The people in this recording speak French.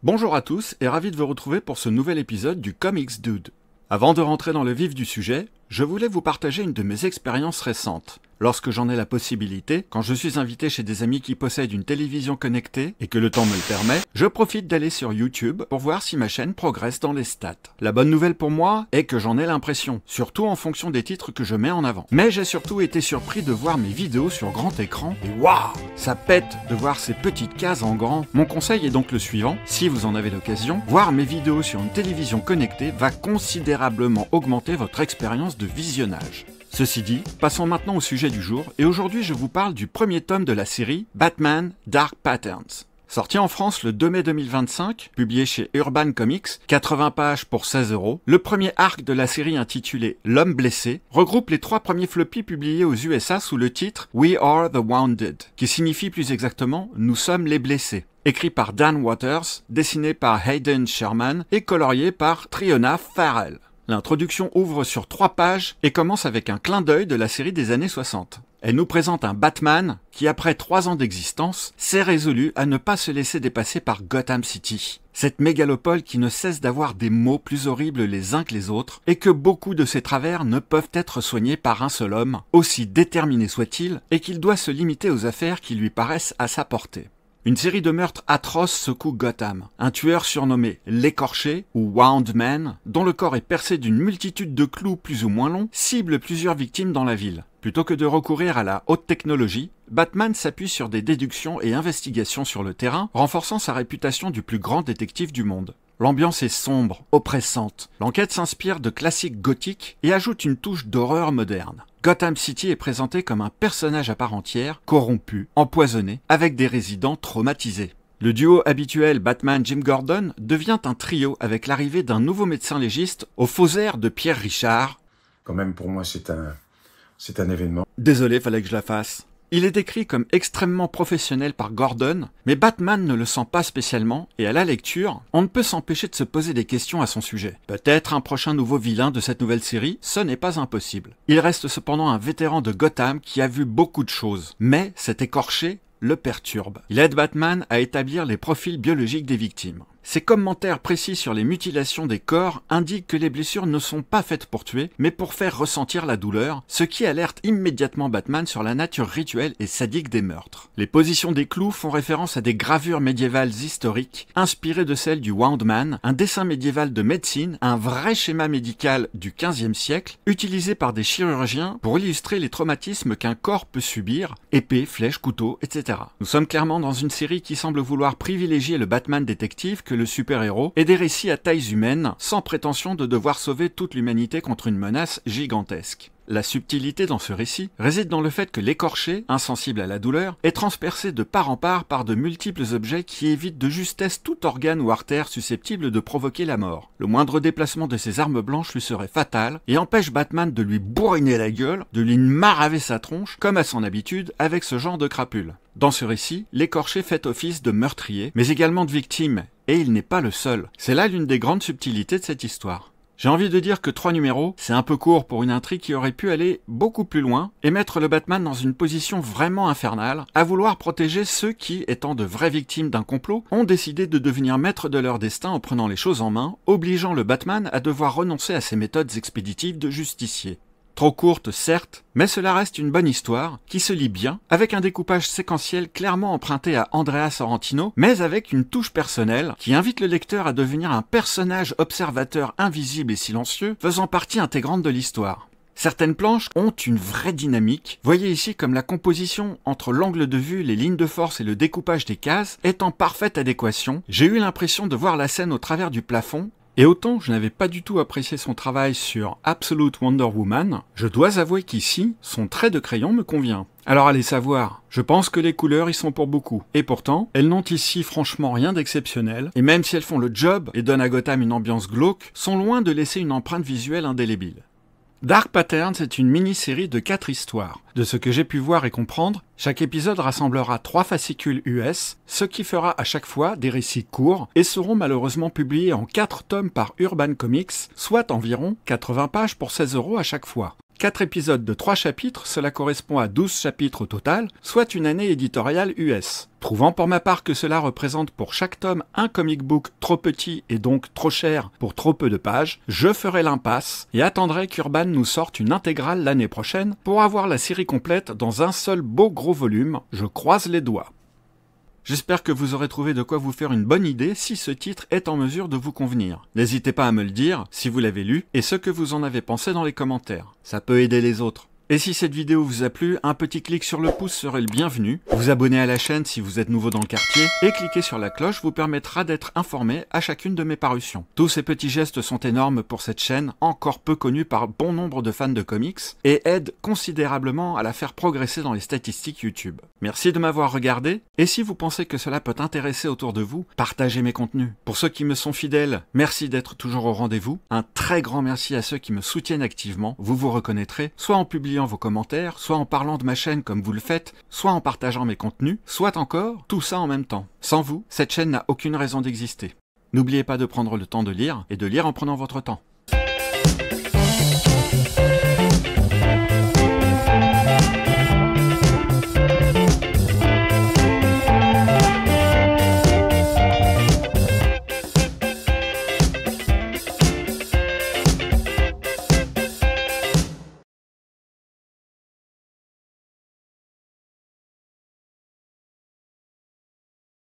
Bonjour à tous et ravi de vous retrouver pour ce nouvel épisode du Comics Dude. Avant de rentrer dans le vif du sujet, je voulais vous partager une de mes expériences récentes. Lorsque j'en ai la possibilité, quand je suis invité chez des amis qui possèdent une télévision connectée et que le temps me le permet, je profite d'aller sur YouTube pour voir si ma chaîne progresse dans les stats. La bonne nouvelle pour moi est que j'en ai l'impression, surtout en fonction des titres que je mets en avant. Mais j'ai surtout été surpris de voir mes vidéos sur grand écran et waouh, ça pète de voir ces petites cases en grand. Mon conseil est donc le suivant, si vous en avez l'occasion, voir mes vidéos sur une télévision connectée va considérablement augmenter votre expérience de visionnage. Ceci dit, passons maintenant au sujet du jour, et aujourd'hui je vous parle du premier tome de la série Batman Dark Patterns. Sorti en France le 2 mai 2025, publié chez Urban Comics, 80 pages pour 16 €, le premier arc de la série intitulé L'Homme Blessé regroupe les 3 premiers floppies publiés aux USA sous le titre We Are the Wounded, qui signifie plus exactement Nous sommes les blessés. Écrit par Dan Waters, dessiné par Hayden Sherman et colorié par Triona Farrell. L'introduction ouvre sur 3 pages et commence avec un clin d'œil de la série des années 60. Elle nous présente un Batman qui, après 3 ans d'existence, s'est résolu à ne pas se laisser dépasser par Gotham City. Cette mégalopole qui ne cesse d'avoir des maux plus horribles les uns que les autres et que beaucoup de ses travers ne peuvent être soignés par un seul homme, aussi déterminé soit-il, et qu'il doit se limiter aux affaires qui lui paraissent à sa portée. Une série de meurtres atroces secoue Gotham. Un tueur surnommé l'Écorché, ou Wound Man, dont le corps est percé d'une multitude de clous plus ou moins longs, cible plusieurs victimes dans la ville. Plutôt que de recourir à la haute technologie, Batman s'appuie sur des déductions et investigations sur le terrain, renforçant sa réputation du plus grand détective du monde. L'ambiance est sombre, oppressante. L'enquête s'inspire de classiques gothiques et ajoute une touche d'horreur moderne. Gotham City est présenté comme un personnage à part entière, corrompu, empoisonné, avec des résidents traumatisés. Le duo habituel Batman-Jim Gordon devient un trio avec l'arrivée d'un nouveau médecin légiste au faux air de Pierre Richard. Quand même, pour moi, c'est un événement. Désolé, fallait que je la fasse. Il est décrit comme extrêmement professionnel par Gordon, mais Batman ne le sent pas spécialement, et à la lecture, on ne peut s'empêcher de se poser des questions à son sujet. Peut-être un prochain nouveau vilain de cette nouvelle série, ce n'est pas impossible. Il reste cependant un vétéran de Gotham qui a vu beaucoup de choses, mais cet Écorché le perturbe. Il aide Batman à établir les profils biologiques des victimes. Ses commentaires précis sur les mutilations des corps indiquent que les blessures ne sont pas faites pour tuer, mais pour faire ressentir la douleur, ce qui alerte immédiatement Batman sur la nature rituelle et sadique des meurtres. Les positions des clous font référence à des gravures médiévales historiques, inspirées de celles du Wound Man, un dessin médiéval de médecine, un vrai schéma médical du XVe siècle, utilisé par des chirurgiens pour illustrer les traumatismes qu'un corps peut subir, épée, flèche, couteau, etc. Nous sommes clairement dans une série qui semble vouloir privilégier le Batman détective que le super-héros et des récits à tailles humaines, sans prétention de devoir sauver toute l'humanité contre une menace gigantesque. La subtilité dans ce récit réside dans le fait que l'Écorché, insensible à la douleur, est transpercé de part en part par de multiples objets qui évitent de justesse tout organe ou artère susceptible de provoquer la mort. Le moindre déplacement de ses armes blanches lui serait fatal et empêche Batman de lui bourriner la gueule, de lui maraver sa tronche, comme à son habitude avec ce genre de crapule. Dans ce récit, l'Écorché fait office de meurtrier, mais également de victime, et il n'est pas le seul. C'est là l'une des grandes subtilités de cette histoire. J'ai envie de dire que 3 numéros, c'est un peu court pour une intrigue qui aurait pu aller beaucoup plus loin et mettre le Batman dans une position vraiment infernale, à vouloir protéger ceux qui, étant de vraies victimes d'un complot, ont décidé de devenir maîtres de leur destin en prenant les choses en main, obligeant le Batman à devoir renoncer à ses méthodes expéditives de justicier. Trop courte, certes, mais cela reste une bonne histoire, qui se lit bien, avec un découpage séquentiel clairement emprunté à Andrea Sorrentino, mais avec une touche personnelle, qui invite le lecteur à devenir un personnage observateur invisible et silencieux, faisant partie intégrante de l'histoire. Certaines planches ont une vraie dynamique, voyez ici comme la composition entre l'angle de vue, les lignes de force et le découpage des cases est en parfaite adéquation. J'ai eu l'impression de voir la scène au travers du plafond, et autant je n'avais pas du tout apprécié son travail sur Absolute Wonder Woman, je dois avouer qu'ici, son trait de crayon me convient. Alors allez savoir, je pense que les couleurs y sont pour beaucoup. Et pourtant, elles n'ont ici franchement rien d'exceptionnel, et même si elles font le job et donnent à Gotham une ambiance glauque, sont loin de laisser une empreinte visuelle indélébile. Dark Patterns est une mini-série de 4 histoires. De ce que j'ai pu voir et comprendre, chaque épisode rassemblera 3 fascicules US, ce qui fera à chaque fois des récits courts et seront malheureusement publiés en 4 tomes par Urban Comics, soit environ 80 pages pour 16 € à chaque fois. 4 épisodes de 3 chapitres, cela correspond à 12 chapitres au total, soit une année éditoriale US. Trouvant pour ma part que cela représente pour chaque tome un comic book trop petit et donc trop cher pour trop peu de pages, je ferai l'impasse et attendrai qu'Urban nous sorte une intégrale l'année prochaine pour avoir la série complète dans un seul beau gros volume. Je croise les doigts. J'espère que vous aurez trouvé de quoi vous faire une bonne idée si ce titre est en mesure de vous convenir. N'hésitez pas à me le dire si vous l'avez lu et ce que vous en avez pensé dans les commentaires. Ça peut aider les autres. Et si cette vidéo vous a plu, un petit clic sur le pouce serait le bienvenu. Vous abonner à la chaîne si vous êtes nouveau dans le quartier et cliquer sur la cloche vous permettra d'être informé à chacune de mes parutions. Tous ces petits gestes sont énormes pour cette chaîne, encore peu connue par bon nombre de fans de comics, et aident considérablement à la faire progresser dans les statistiques YouTube. Merci de m'avoir regardé, et si vous pensez que cela peut intéresser autour de vous, partagez mes contenus. Pour ceux qui me sont fidèles, merci d'être toujours au rendez-vous. Un très grand merci à ceux qui me soutiennent activement, vous vous reconnaîtrez, soit en publiant vos commentaires, soit en parlant de ma chaîne comme vous le faites, soit en partageant mes contenus, soit encore, tout ça en même temps. Sans vous, cette chaîne n'a aucune raison d'exister. N'oubliez pas de prendre le temps de lire, et de lire en prenant votre temps.